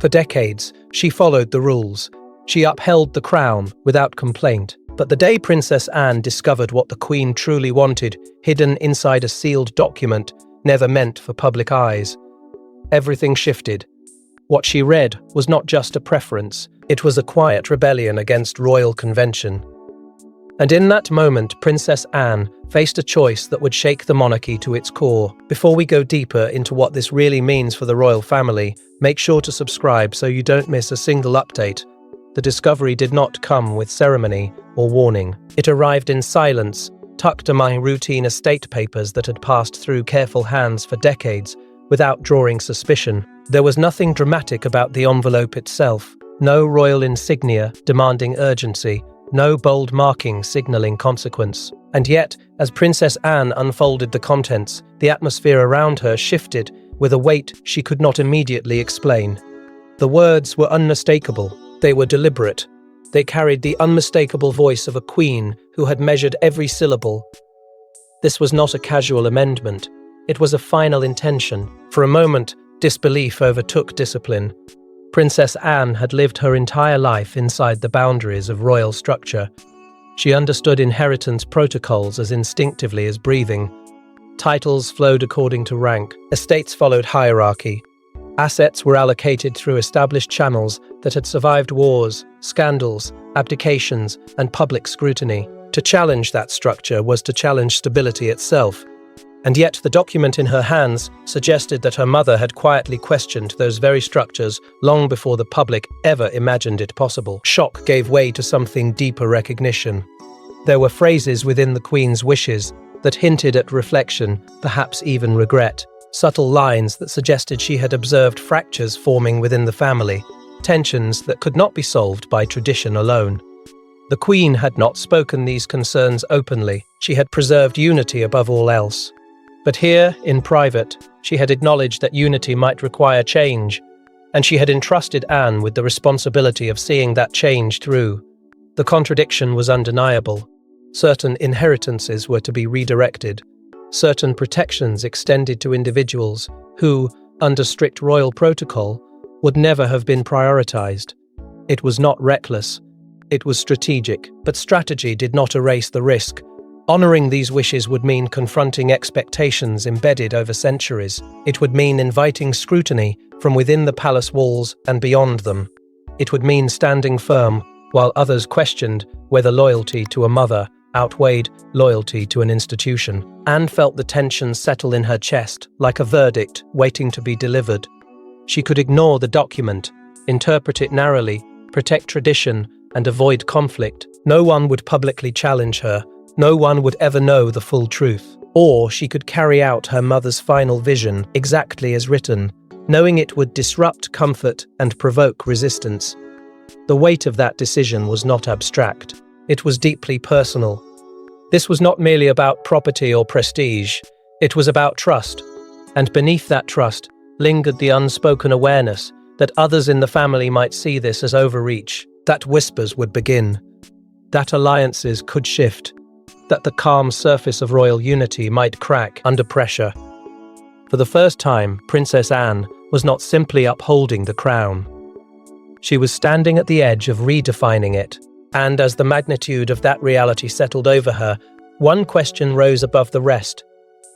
For decades, she followed the rules. She upheld the crown without complaint. But the day Princess Anne discovered what the Queen truly wanted, hidden inside a sealed document, never meant for public eyes, everything shifted. What she read was not just a preference, it was a quiet rebellion against royal convention. And in that moment, Princess Anne faced a choice that would shake the monarchy to its core. Before we go deeper into what this really means for the royal family, make sure to subscribe so you don't miss a single update. The discovery did not come with ceremony or warning. It arrived in silence, tucked among routine estate papers that had passed through careful hands for decades, without drawing suspicion. There was nothing dramatic about the envelope itself, no royal insignia demanding urgency, no bold marking signaling consequence. And yet, as Princess Anne unfolded the contents, the atmosphere around her shifted with a weight she could not immediately explain. The words were unmistakable. They were deliberate. They carried the unmistakable voice of a queen who had measured every syllable. This was not a casual amendment. It was a final intention. For a moment, disbelief overtook discipline. Princess Anne had lived her entire life inside the boundaries of royal structure. She understood inheritance protocols as instinctively as breathing. Titles flowed according to rank. Estates followed hierarchy. Assets were allocated through established channels that had survived wars, scandals, abdications, and public scrutiny. To challenge that structure was to challenge stability itself. And yet the document in her hands suggested that her mother had quietly questioned those very structures long before the public ever imagined it possible. Shock gave way to something deeper: recognition. There were phrases within the Queen's wishes that hinted at reflection, perhaps even regret. Subtle lines that suggested she had observed fractures forming within the family, tensions that could not be solved by tradition alone. The Queen had not spoken these concerns openly. She had preserved unity above all else. But here, in private, she had acknowledged that unity might require change, and she had entrusted Anne with the responsibility of seeing that change through. The contradiction was undeniable. Certain inheritances were to be redirected. Certain protections extended to individuals who, under strict royal protocol, would never have been prioritized. It was not reckless. It was strategic, but strategy did not erase the risk. Honoring these wishes would mean confronting expectations embedded over centuries. It would mean inviting scrutiny from within the palace walls and beyond them. It would mean standing firm while others questioned whether loyalty to a mother outweighed loyalty to an institution. Anne felt the tension settle in her chest, like a verdict waiting to be delivered. She could ignore the document, interpret it narrowly, protect tradition, and avoid conflict. No one would publicly challenge her. No one would ever know the full truth. Or she could carry out her mother's final vision exactly as written, knowing it would disrupt comfort and provoke resistance. The weight of that decision was not abstract. It was deeply personal. This was not merely about property or prestige. It was about trust. And beneath that trust lingered the unspoken awareness that others in the family might see this as overreach, that whispers would begin, that alliances could shift, that the calm surface of royal unity might crack under pressure. For the first time, Princess Anne was not simply upholding the crown. She was standing at the edge of redefining it. And as the magnitude of that reality settled over her, one question rose above the rest.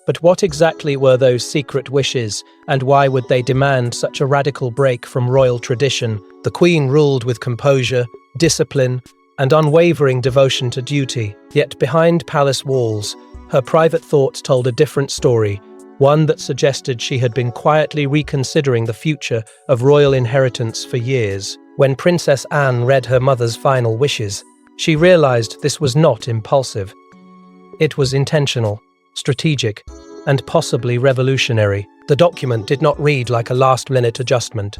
But what exactly were those secret wishes, and why would they demand such a radical break from royal tradition? The Queen ruled with composure, discipline, and unwavering devotion to duty. Yet behind palace walls, her private thoughts told a different story, one that suggested she had been quietly reconsidering the future of royal inheritance for years. When Princess Anne read her mother's final wishes, she realized this was not impulsive. It was intentional, strategic, and possibly revolutionary. The document did not read like a last-minute adjustment.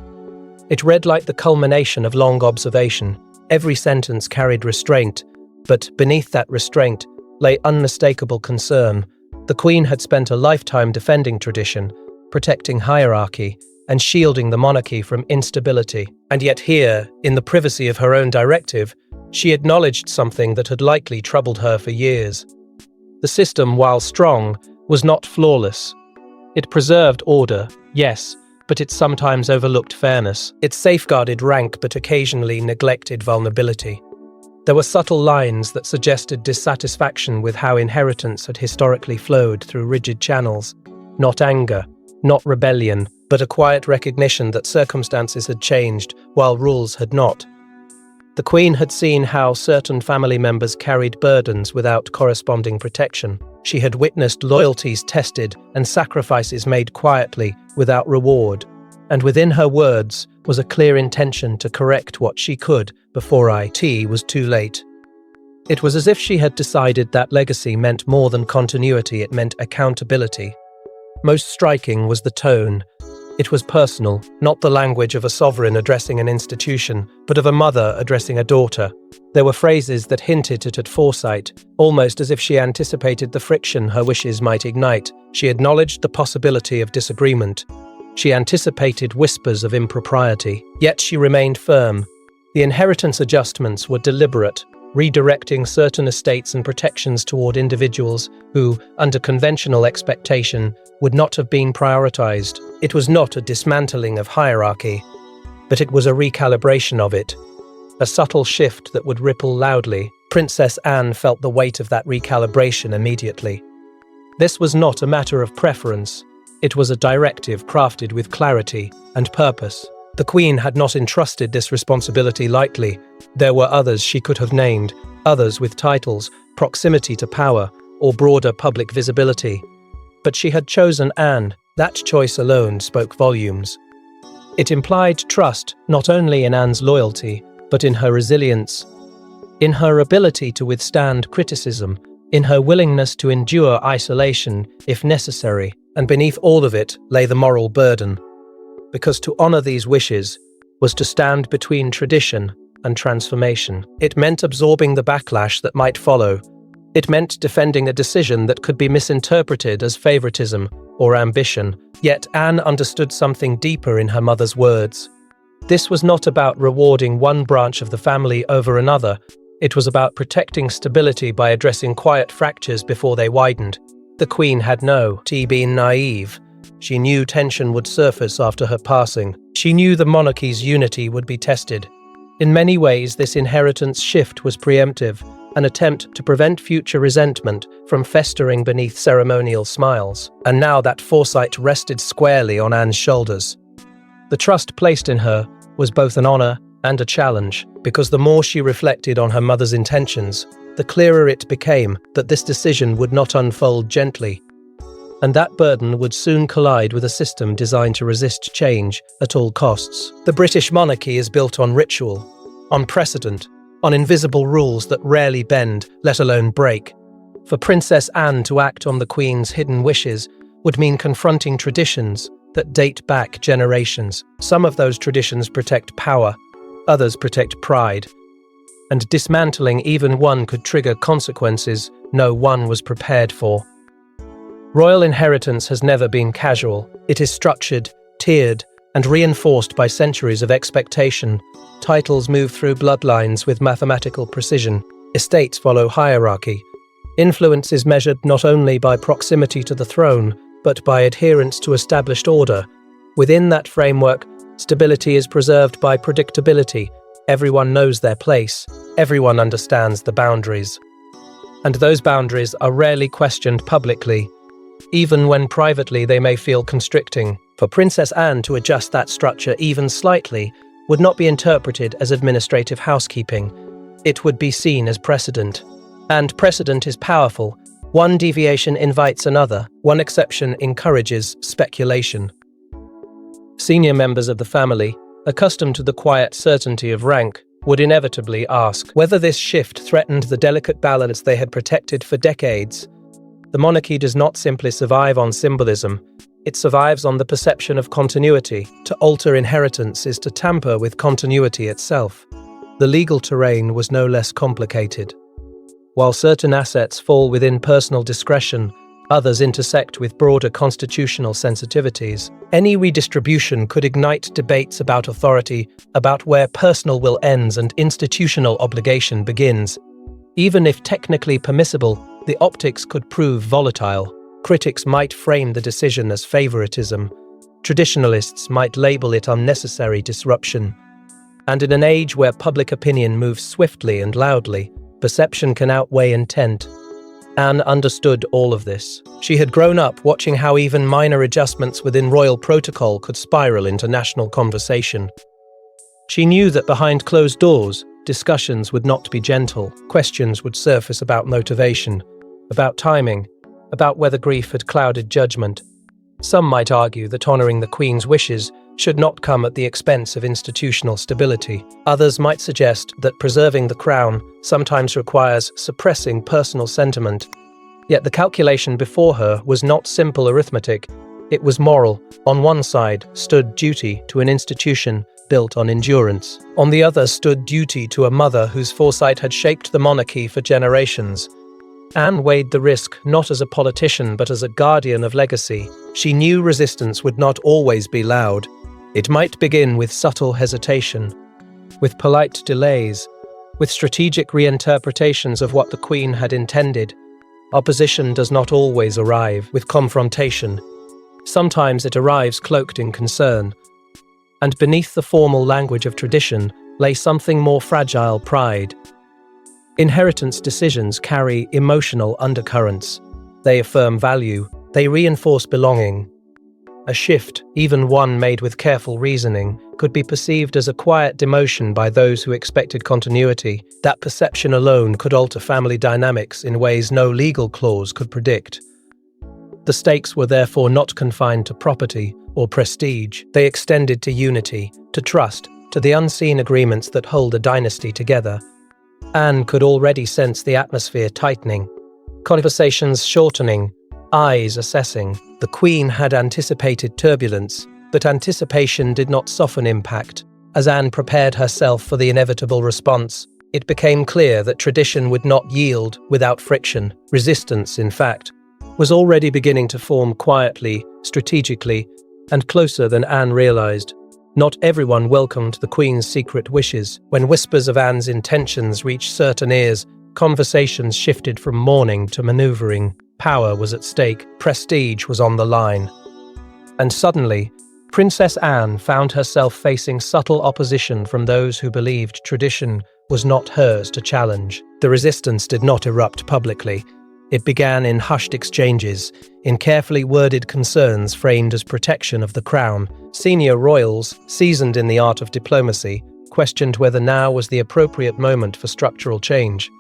It read like the culmination of long observation. Every sentence carried restraint, but beneath that restraint lay unmistakable concern. The Queen had spent a lifetime defending tradition, protecting hierarchy, and shielding the monarchy from instability. And yet here, in the privacy of her own directive, she acknowledged something that had likely troubled her for years. The system, while strong, was not flawless. It preserved order, yes, but it sometimes overlooked fairness. It safeguarded rank but occasionally neglected vulnerability. There were subtle lines that suggested dissatisfaction with how inheritance had historically flowed through rigid channels. Not anger, not rebellion, but a quiet recognition that circumstances had changed while rules had not. The Queen had seen how certain family members carried burdens without corresponding protection. She had witnessed loyalties tested and sacrifices made quietly without reward. And within her words was a clear intention to correct what she could before it was too late. It was as if she had decided that legacy meant more than continuity, it meant accountability. Most striking was the tone. It was personal, not the language of a sovereign addressing an institution, but of a mother addressing a daughter. There were phrases that hinted at foresight, almost as if she anticipated the friction her wishes might ignite. She acknowledged the possibility of disagreement. She anticipated whispers of impropriety, yet she remained firm. The inheritance adjustments were deliberate, redirecting certain estates and protections toward individuals who, under conventional expectation, would not have been prioritized. It was not a dismantling of hierarchy, but it was a recalibration of it, a subtle shift that would ripple loudly. Princess Anne felt the weight of that recalibration immediately. This was not a matter of preference. It was a directive crafted with clarity and purpose. The Queen had not entrusted this responsibility lightly. There were others she could have named, others with titles, proximity to power, or broader public visibility. But she had chosen Anne. That choice alone spoke volumes. It implied trust not only in Anne's loyalty, but in her resilience, in her ability to withstand criticism, in her willingness to endure isolation if necessary. And beneath all of it lay the moral burden, because to honor these wishes was to stand between tradition and transformation. It meant absorbing the backlash that might follow. It meant defending a decision that could be misinterpreted as favoritism or ambition. Yet Anne understood something deeper in her mother's words. This was not about rewarding one branch of the family over another. It was about protecting stability by addressing quiet fractures before they widened. The Queen had been naive. She knew tension would surface after her passing. She knew the monarchy's unity would be tested. In many ways, this inheritance shift was preemptive, an attempt to prevent future resentment from festering beneath ceremonial smiles. And now that foresight rested squarely on Anne's shoulders. The trust placed in her was both an honor and a challenge, because the more she reflected on her mother's intentions, the clearer it became that this decision would not unfold gently, and that burden would soon collide with a system designed to resist change at all costs. The British monarchy is built on ritual, on precedent, on invisible rules that rarely bend, let alone break. For Princess Anne to act on the Queen's hidden wishes would mean confronting traditions that date back generations. Some of those traditions protect power, others protect pride. And dismantling even one could trigger consequences no one was prepared for. Royal inheritance has never been casual. It is structured, tiered, and reinforced by centuries of expectation. Titles move through bloodlines with mathematical precision. Estates follow hierarchy. Influence is measured not only by proximity to the throne, but by adherence to established order. Within that framework, stability is preserved by predictability. Everyone knows their place. Everyone understands the boundaries. And those boundaries are rarely questioned publicly, even when privately they may feel constricting. For Princess Anne to adjust that structure even slightly would not be interpreted as administrative housekeeping. It would be seen as precedent. And precedent is powerful. One deviation invites another. One exception encourages speculation. Senior members of the family, accustomed to the quiet certainty of rank, would inevitably ask whether this shift threatened the delicate balance they had protected for decades. The monarchy does not simply survive on symbolism, it survives on the perception of continuity. To alter inheritance is to tamper with continuity itself. The legal terrain was no less complicated. While certain assets fall within personal discretion, others intersect with broader constitutional sensitivities. Any redistribution could ignite debates about authority, about where personal will ends and institutional obligation begins. Even if technically permissible, the optics could prove volatile. Critics might frame the decision as favoritism, Traditionalists might label it unnecessary disruption. And in an age where public opinion moves swiftly and loudly, perception can outweigh intent. Anne understood all of this. She had grown up watching how even minor adjustments within royal protocol could spiral into national conversation. She knew that behind closed doors, discussions would not be gentle. Questions would surface about motivation, about timing, about whether grief had clouded judgment. Some might argue that honouring the Queen's wishes should not come at the expense of institutional stability. Others might suggest that preserving the crown sometimes requires suppressing personal sentiment. Yet the calculation before her was not simple arithmetic. It was moral. On one side stood duty to an institution built on endurance. On the other stood duty to a mother whose foresight had shaped the monarchy for generations. Anne weighed the risk not as a politician but as a guardian of legacy. She knew resistance would not always be loud. It might begin with subtle hesitation, with polite delays, with strategic reinterpretations of what the Queen had intended. Opposition does not always arrive with confrontation. Sometimes it arrives cloaked in concern. And beneath the formal language of tradition lay something more fragile: pride. Inheritance decisions carry emotional undercurrents. They affirm value. They reinforce belonging. A shift, even one made with careful reasoning, could be perceived as a quiet demotion by those who expected continuity. That perception alone could alter family dynamics in ways no legal clause could predict. The stakes were therefore not confined to property or prestige. They extended to unity, to trust, to the unseen agreements that hold a dynasty together. Anne could already sense the atmosphere tightening, conversations shortening, eyes assessing. The Queen had anticipated turbulence, but anticipation did not soften impact. As Anne prepared herself for the inevitable response, it became clear that tradition would not yield without friction. Resistance, in fact, was already beginning to form quietly, strategically, and closer than Anne realized. Not everyone welcomed the Queen's secret wishes. When whispers of Anne's intentions reached certain ears, conversations shifted from mourning to maneuvering. Power was at stake, prestige was on the line. And suddenly, Princess Anne found herself facing subtle opposition from those who believed tradition was not hers to challenge. The resistance did not erupt publicly. It began in hushed exchanges, in carefully worded concerns framed as protection of the crown. Senior royals, seasoned in the art of diplomacy, questioned whether now was the appropriate moment for structural change.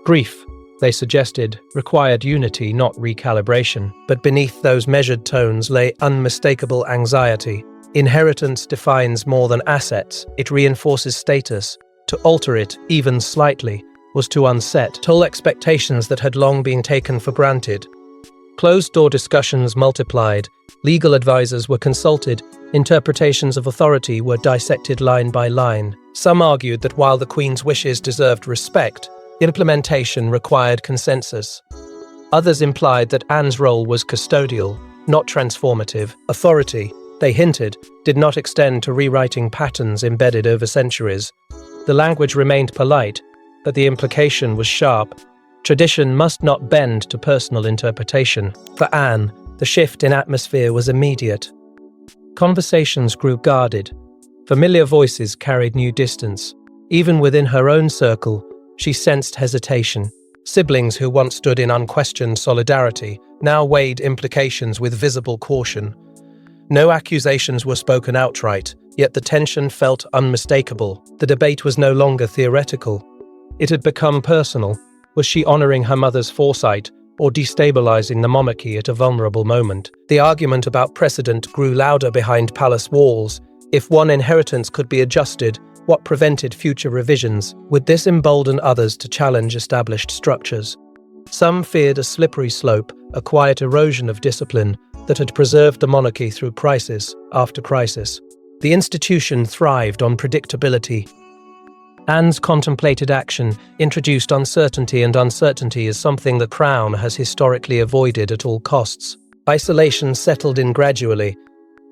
Grief, they suggested, required unity, not recalibration. But beneath those measured tones lay unmistakable anxiety. Inheritance defines more than assets. It reinforces status. To alter it, even slightly, was to unset tall expectations that had long been taken for granted. Closed-door discussions multiplied. Legal advisors were consulted. Interpretations of authority were dissected line by line. Some argued that while the Queen's wishes deserved respect, implementation required consensus. Others implied that Anne's role was custodial, not transformative. Authority, they hinted, did not extend to rewriting patterns embedded over centuries. The language remained polite, but the implication was sharp. Tradition must not bend to personal interpretation. For Anne, the shift in atmosphere was immediate. Conversations grew guarded. Familiar voices carried new distance. Even within her own circle, she sensed hesitation. Siblings who once stood in unquestioned solidarity now weighed implications with visible caution. No accusations were spoken outright, yet the tension felt unmistakable. The debate was no longer theoretical. It had become personal. Was she honoring her mother's foresight or destabilizing the monarchy at a vulnerable moment? The argument about precedent grew louder behind palace walls. If one inheritance could be adjusted, what prevented future revisions? Would this embolden others to challenge established structures? Some feared a slippery slope, a quiet erosion of discipline that had preserved the monarchy through crisis after crisis. The institution thrived on predictability. Anne's contemplated action introduced uncertainty, and uncertainty is something the Crown has historically avoided at all costs. Isolation settled in gradually.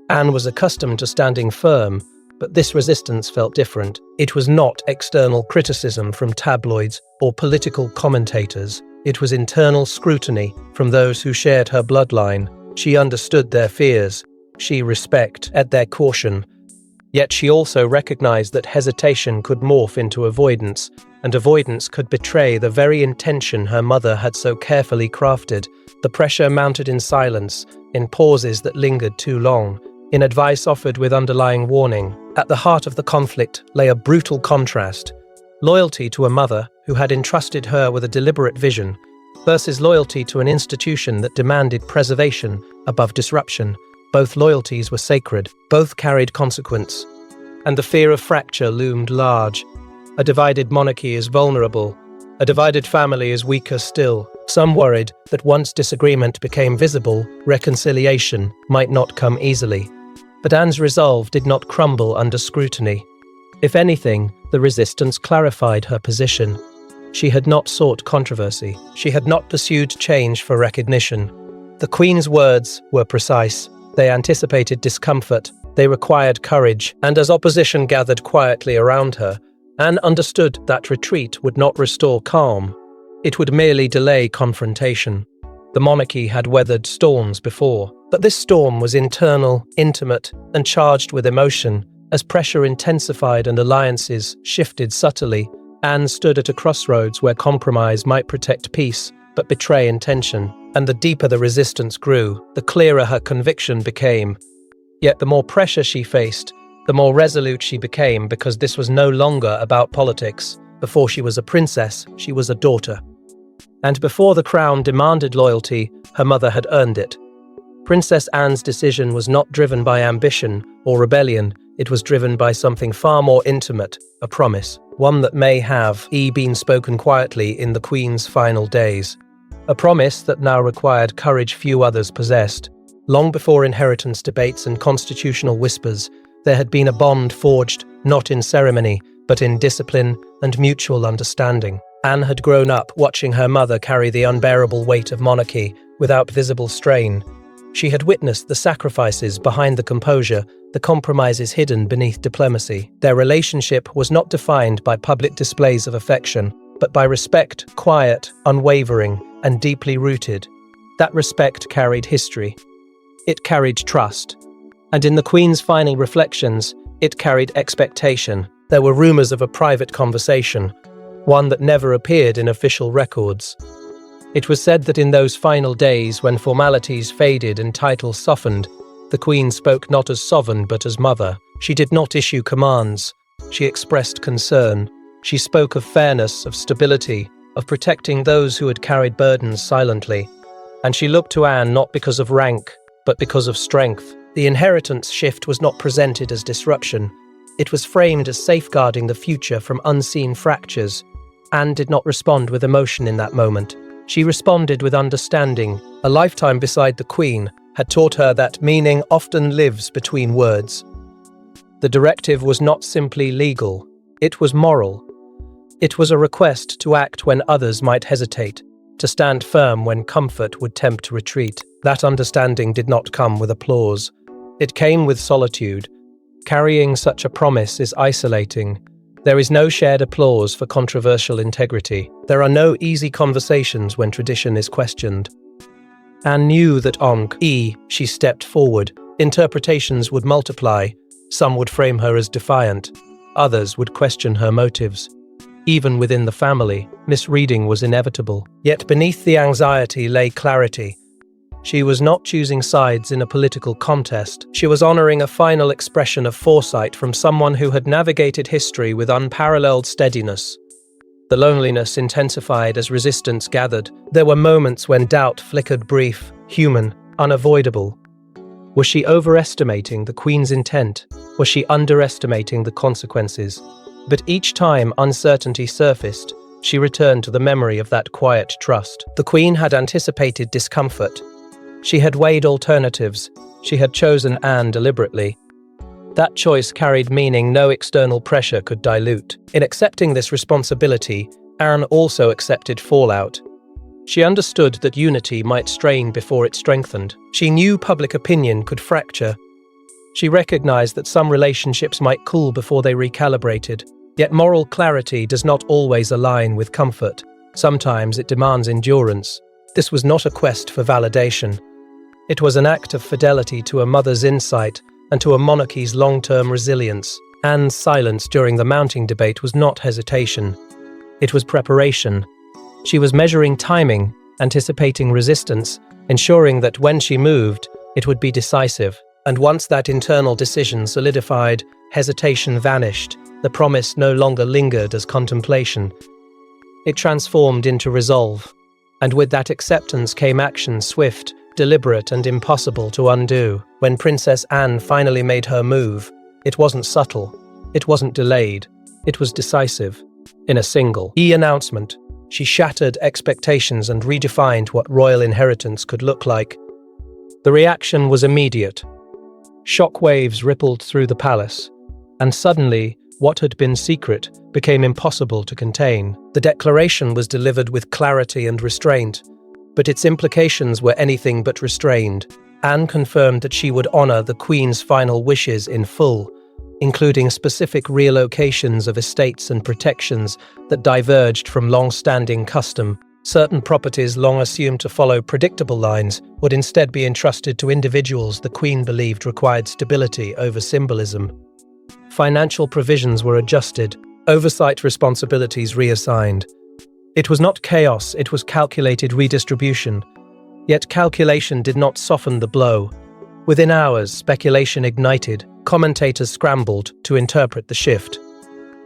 Anne was accustomed to standing firm, but this resistance felt different. It was not external criticism from tabloids or political commentators. It was internal scrutiny from those who shared her bloodline. She understood their fears. she respect at their caution. Yet she also recognized that hesitation could morph into avoidance, and avoidance could betray the very intention her mother had so carefully crafted. The pressure mounted in silence, in pauses that lingered too long, in advice offered with underlying warning. At the heart of the conflict lay a brutal contrast: loyalty to a mother who had entrusted her with a deliberate vision, versus loyalty to an institution that demanded preservation above disruption. Both loyalties were sacred, both carried consequence, and the fear of fracture loomed large. A divided monarchy is vulnerable, a divided family is weaker still. Some worried that once disagreement became visible, reconciliation might not come easily. But Anne's resolve did not crumble under scrutiny. If anything, the resistance clarified her position. She had not sought controversy. She had not pursued change for recognition. The Queen's words were precise. They anticipated discomfort. They required courage. And as opposition gathered quietly around her, Anne understood that retreat would not restore calm. It would merely delay confrontation. The monarchy had weathered storms before, but this storm was internal, intimate, and charged with emotion. As pressure intensified and alliances shifted subtly, Anne stood at a crossroads where compromise might protect peace but betray intention. And the deeper the resistance grew, the clearer her conviction became. Yet the more pressure she faced, the more resolute she became, because this was no longer about politics. Before she was a princess, she was a daughter. And before the crown demanded loyalty, her mother had earned it. Princess Anne's decision was not driven by ambition or rebellion. It was driven by something far more intimate, a promise, one that may have been spoken quietly in the Queen's final days. A promise that now required courage few others possessed. Long before inheritance debates and constitutional whispers, there had been a bond forged, not in ceremony, but in discipline and mutual understanding. Anne had grown up watching her mother carry the unbearable weight of monarchy without visible strain. She had witnessed the sacrifices behind the composure, the compromises hidden beneath diplomacy. Their relationship was not defined by public displays of affection, but by respect, quiet, unwavering, and deeply rooted. That respect carried history. It carried trust. And in the Queen's final reflections, it carried expectation. There were rumors of a private conversation, one that never appeared in official records. It was said that in those final days, when formalities faded and titles softened, the Queen spoke not as sovereign but as mother. She did not issue commands. She expressed concern. She spoke of fairness, of stability, of protecting those who had carried burdens silently. And she looked to Anne not because of rank, but because of strength. The inheritance shift was not presented as disruption. It was framed as safeguarding the future from unseen fractures. Anne did not respond with emotion in that moment. She responded with understanding. A lifetime beside the Queen had taught her that meaning often lives between words. The directive was not simply legal, it was moral. It was a request to act when others might hesitate, to stand firm when comfort would tempt retreat. That understanding did not come with applause. It came with solitude. Carrying such a promise is isolating. There is no shared applause for controversial integrity. There are no easy conversations when tradition is questioned. Anne knew that she stepped forward. Interpretations would multiply. Some would frame her as defiant. Others would question her motives. Even within the family, misreading was inevitable. Yet beneath the anxiety lay clarity. She was not choosing sides in a political contest. She was honoring a final expression of foresight from someone who had navigated history with unparalleled steadiness. The loneliness intensified as resistance gathered. There were moments when doubt flickered, brief, human, unavoidable. Was she overestimating the Queen's intent? Was she underestimating the consequences? But each time uncertainty surfaced, she returned to the memory of that quiet trust. The Queen had anticipated discomfort. She had weighed alternatives. She had chosen Anne deliberately. That choice carried meaning no external pressure could dilute. In accepting this responsibility, Anne also accepted fallout. She understood that unity might strain before it strengthened. She knew public opinion could fracture. She recognized that some relationships might cool before they recalibrated. Yet moral clarity does not always align with comfort. Sometimes it demands endurance. This was not a quest for validation. It was an act of fidelity to a mother's insight and to a monarchy's long-term resilience. Anne's silence during the mounting debate was not hesitation. It was preparation. She was measuring timing, anticipating resistance, ensuring that when she moved, it would be decisive. And once that internal decision solidified, hesitation vanished. The promise no longer lingered as contemplation. It transformed into resolve. And with that acceptance came action, swift, deliberate, and impossible to undo. When Princess Anne finally made her move, it wasn't subtle, it wasn't delayed, it was decisive. In a single announcement, she shattered expectations and redefined what royal inheritance could look like. The reaction was immediate. Shockwaves rippled through the palace, and suddenly, what had been secret became impossible to contain. The declaration was delivered with clarity and restraint, but its implications were anything but restrained. Anne confirmed that she would honor the Queen's final wishes in full, including specific relocations of estates and protections that diverged from long-standing custom. Certain properties long assumed to follow predictable lines would instead be entrusted to individuals the Queen believed required stability over symbolism. Financial provisions were adjusted, oversight responsibilities reassigned. It was not chaos, it was calculated redistribution. Yet calculation did not soften the blow. Within hours, speculation ignited. Commentators scrambled to interpret the shift.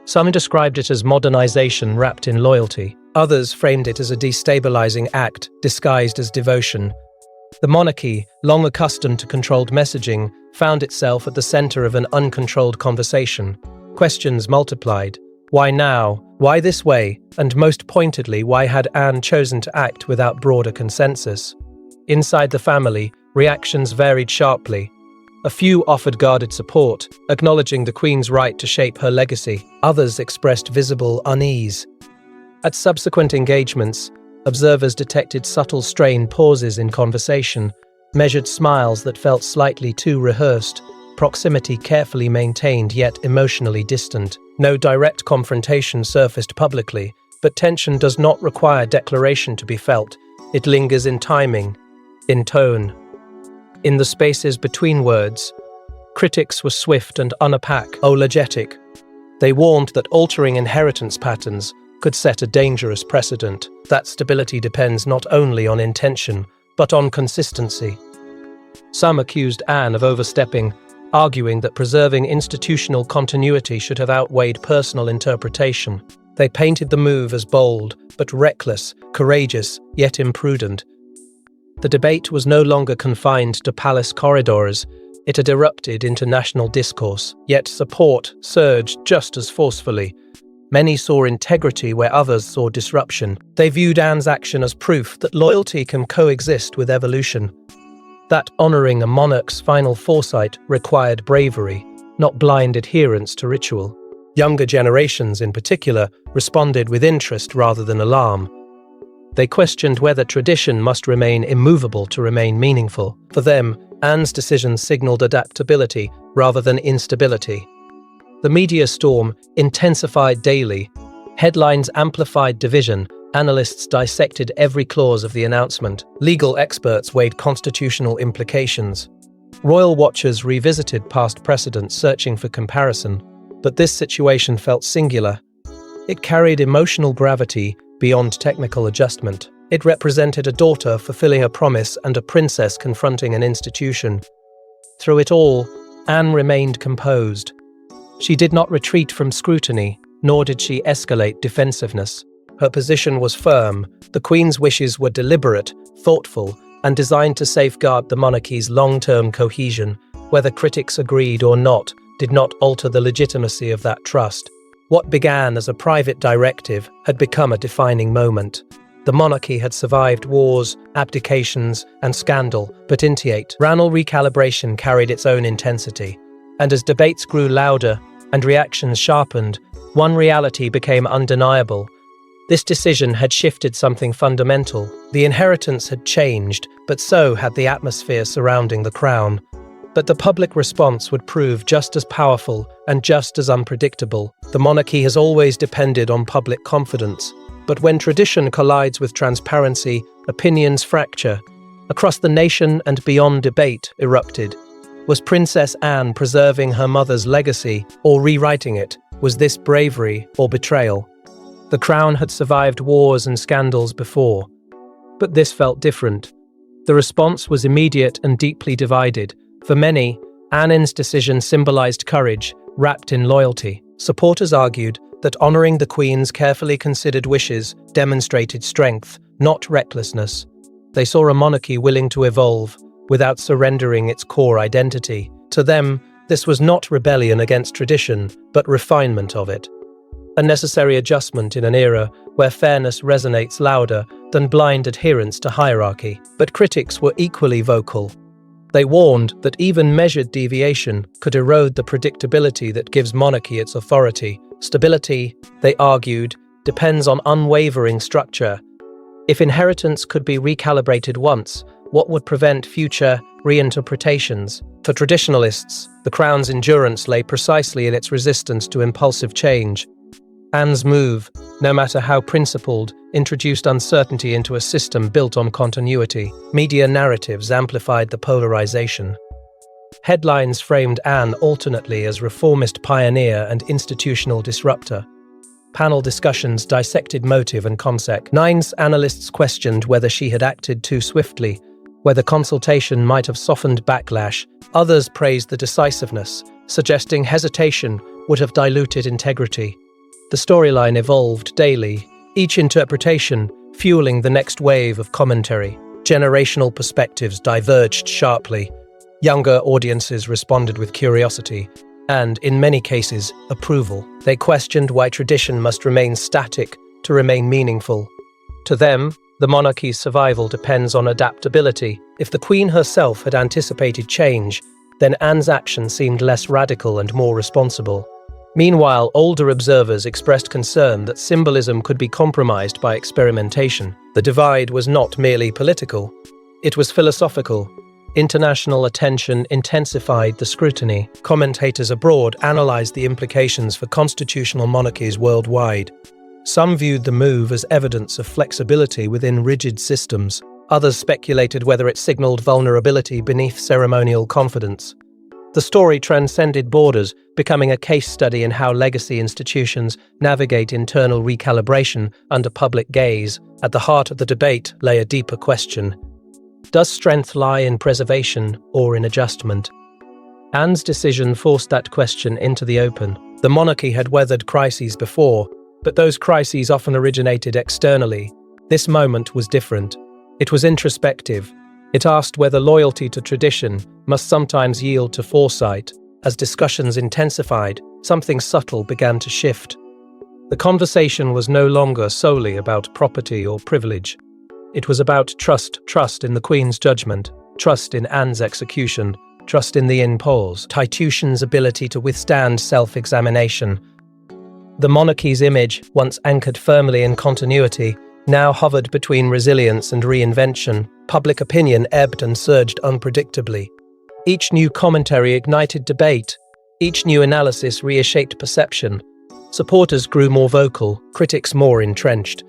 Some described it as modernization wrapped in loyalty. Others framed it as a destabilizing act disguised as devotion. The monarchy, long accustomed to controlled messaging, found itself at the center of an uncontrolled conversation. Questions multiplied. Why now? Why this way? And most pointedly, why had Anne chosen to act without broader consensus? Inside the family, reactions varied sharply. A few offered guarded support, acknowledging the Queen's right to shape her legacy. Others expressed visible unease. At subsequent engagements, observers detected subtle strained pauses in conversation, measured smiles that felt slightly too rehearsed, proximity carefully maintained yet emotionally distant. No direct confrontation surfaced publicly, but tension does not require declaration to be felt. It lingers in timing, in tone. In the spaces between words, critics were swift and unapologetic. They warned that altering inheritance patterns could set a dangerous precedent. That stability depends not only on intention, but on consistency. Some accused Anne of overstepping, arguing that preserving institutional continuity should have outweighed personal interpretation. They painted the move as bold, but reckless, courageous, yet imprudent. The debate was no longer confined to palace corridors. It had erupted into national discourse, yet support surged just as forcefully. Many saw integrity where others saw disruption. They viewed Anne's action as proof that loyalty can coexist with evolution. That honoring a monarch's final foresight required bravery, not blind adherence to ritual. Younger generations, in particular, responded with interest rather than alarm. They questioned whether tradition must remain immovable to remain meaningful. For them, Anne's decision signaled adaptability rather than instability. The media storm intensified daily. Headlines amplified division. Analysts dissected every clause of the announcement. Legal experts weighed constitutional implications. Royal watchers revisited past precedents, searching for comparison. But this situation felt singular. It carried emotional gravity beyond technical adjustment. It represented a daughter fulfilling a promise and a princess confronting an institution. Through it all, Anne remained composed. She did not retreat from scrutiny, nor did she escalate defensiveness. Her position was firm. The Queen's wishes were deliberate, thoughtful, and designed to safeguard the monarchy's long-term cohesion. Whether critics agreed or not, did not alter the legitimacy of that trust. What began as a private directive had become a defining moment. The monarchy had survived wars, abdications, and scandal, but internal recalibration carried its own intensity. And as debates grew louder and reactions sharpened, one reality became undeniable. This decision had shifted something fundamental. The inheritance had changed, but so had the atmosphere surrounding the crown. But the public response would prove just as powerful and just as unpredictable. The monarchy has always depended on public confidence. But when tradition collides with transparency, opinions fracture. Across the nation and beyond, debate erupted. Was Princess Anne preserving her mother's legacy or rewriting it? Was this bravery or betrayal? The crown had survived wars and scandals before, but this felt different. The response was immediate and deeply divided. For many, Anne's decision symbolized courage, wrapped in loyalty. Supporters argued that honoring the Queen's carefully considered wishes demonstrated strength, not recklessness. They saw a monarchy willing to evolve without surrendering its core identity. To them, this was not rebellion against tradition, but refinement of it. A necessary adjustment in an era where fairness resonates louder than blind adherence to hierarchy. But critics were equally vocal. They warned that even measured deviation could erode the predictability that gives monarchy its authority. Stability, they argued, depends on unwavering structure. If inheritance could be recalibrated once, what would prevent future reinterpretations? For traditionalists, the crown's endurance lay precisely in its resistance to impulsive change. Anne's move, no matter how principled, introduced uncertainty into a system built on continuity. Media narratives amplified the polarization. Headlines framed Anne alternately as reformist pioneer and institutional disruptor. Panel discussions dissected motive and concept. Nine's analysts questioned whether she had acted too swiftly, whether consultation might have softened backlash. Others praised the decisiveness, suggesting hesitation would have diluted integrity. The storyline evolved daily, each interpretation fueling the next wave of commentary. Generational perspectives diverged sharply. Younger audiences responded with curiosity and, in many cases, approval. They questioned why tradition must remain static to remain meaningful. To them, the monarchy's survival depends on adaptability. If the Queen herself had anticipated change, then Anne's action seemed less radical and more responsible. Meanwhile, older observers expressed concern that symbolism could be compromised by experimentation. The divide was not merely political, it was philosophical. International attention intensified the scrutiny. Commentators abroad analyzed the implications for constitutional monarchies worldwide. Some viewed the move as evidence of flexibility within rigid systems. Others speculated whether it signaled vulnerability beneath ceremonial confidence. The story transcended borders, becoming a case study in how legacy institutions navigate internal recalibration under public gaze. At the heart of the debate lay a deeper question. Does strength lie in preservation or in adjustment? Anne's decision forced that question into the open. The monarchy had weathered crises before, but those crises often originated externally. This moment was different. It was introspective. It asked whether loyalty to tradition must sometimes yield to foresight. As discussions intensified, something subtle began to shift. The conversation was no longer solely about property or privilege. It was about trust in the Queen's judgment, trust in Anne's execution, trust in the institution's ability to withstand self-examination. The monarchy's image, once anchored firmly in continuity, now hovered between resilience and reinvention. Public opinion ebbed and surged unpredictably. Each new commentary ignited debate. Each new analysis reshaped perception. Supporters grew more vocal, critics more entrenched.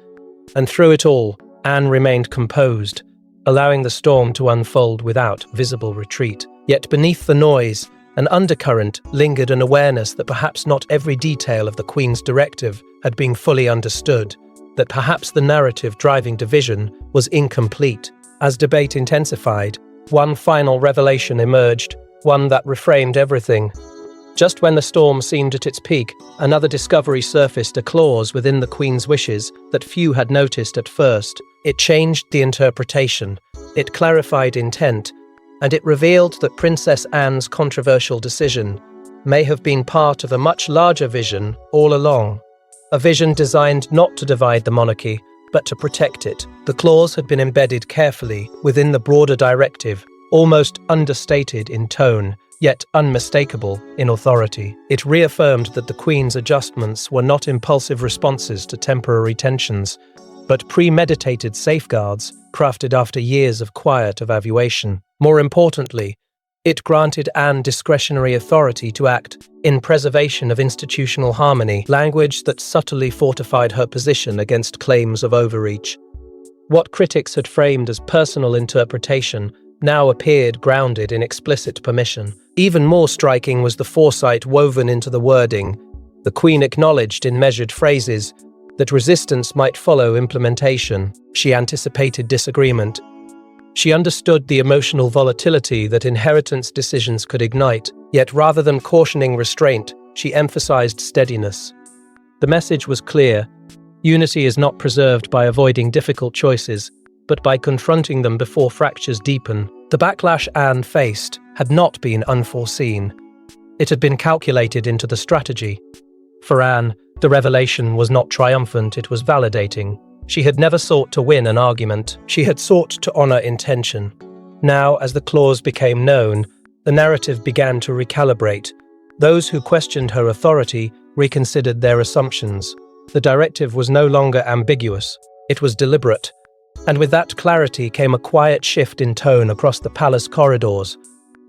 And through it all, Anne remained composed, allowing the storm to unfold without visible retreat. Yet beneath the noise, an undercurrent lingered, an awareness that perhaps not every detail of the Queen's directive had been fully understood, that perhaps the narrative driving division was incomplete. As debate intensified, one final revelation emerged, one that reframed everything. Just when the storm seemed at its peak, another discovery surfaced, a clause within the Queen's wishes that few had noticed at first. It changed the interpretation, it clarified intent, and it revealed that Princess Anne's controversial decision may have been part of a much larger vision all along. A vision designed not to divide the monarchy, but to protect it. The clause had been embedded carefully within the broader directive, almost understated in tone, yet unmistakable in authority. It reaffirmed that the Queen's adjustments were not impulsive responses to temporary tensions, but premeditated safeguards crafted after years of quiet evaluation. More importantly, it granted Anne discretionary authority to act in preservation of institutional harmony, language that subtly fortified her position against claims of overreach. What critics had framed as personal interpretation now appeared grounded in explicit permission. Even more striking was the foresight woven into the wording. The Queen acknowledged in measured phrases that resistance might follow implementation. She anticipated disagreement. She understood the emotional volatility that inheritance decisions could ignite, yet rather than cautioning restraint, she emphasized steadiness. The message was clear. Unity is not preserved by avoiding difficult choices, but by confronting them before fractures deepen. The backlash Anne faced had not been unforeseen. It had been calculated into the strategy. For Anne, the revelation was not triumphant, it was validating. She had never sought to win an argument. She had sought to honor intention. Now, as the clause became known, the narrative began to recalibrate. Those who questioned her authority reconsidered their assumptions. The directive was no longer ambiguous. It was deliberate. And with that clarity came a quiet shift in tone across the palace corridors.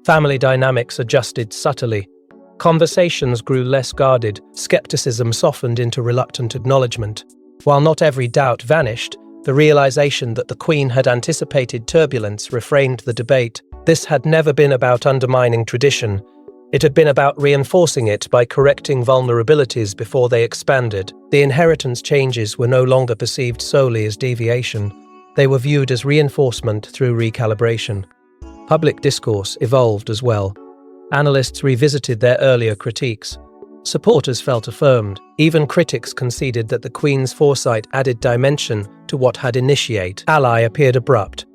Family dynamics adjusted subtly. Conversations grew less guarded. Skepticism softened into reluctant acknowledgement. While not every doubt vanished, the realization that the Queen had anticipated turbulence refrained the debate. This had never been about undermining tradition. It had been about reinforcing it by correcting vulnerabilities before they expanded. The inheritance changes were no longer perceived solely as deviation. They were viewed as reinforcement through recalibration. Public discourse evolved as well. Analysts revisited their earlier critiques. Supporters felt affirmed. Even critics conceded that the Queen's foresight added dimension to what had initiated. Ally appeared abrupt.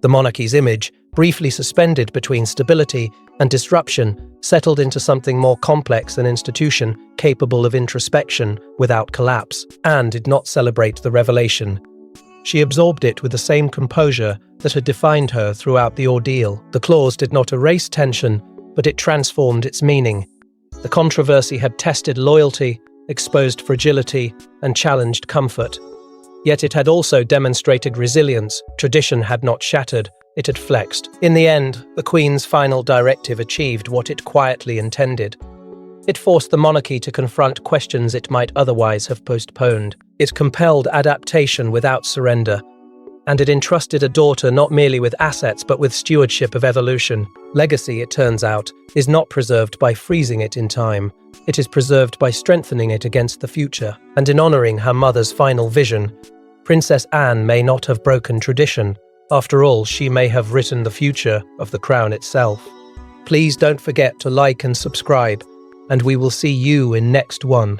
The monarchy's image, briefly suspended between stability and disruption, settled into something more complex, an institution capable of introspection without collapse. Anne did not celebrate the revelation. She absorbed it with the same composure that had defined her throughout the ordeal. The clause did not erase tension, but it transformed its meaning. The controversy had tested loyalty, exposed fragility, and challenged comfort. Yet it had also demonstrated resilience. Tradition had not shattered, it had flexed. In the end, the Queen's final directive achieved what it quietly intended. It forced the monarchy to confront questions it might otherwise have postponed. It compelled adaptation without surrender. And it entrusted a daughter not merely with assets but with stewardship of evolution. Legacy, it turns out, is not preserved by freezing it in time. It is preserved by strengthening it against the future. And in honoring her mother's final vision, Princess Anne may not have broken tradition. After all, she may have written the future of the crown itself. Please don't forget to like and subscribe, and we will see you in next one.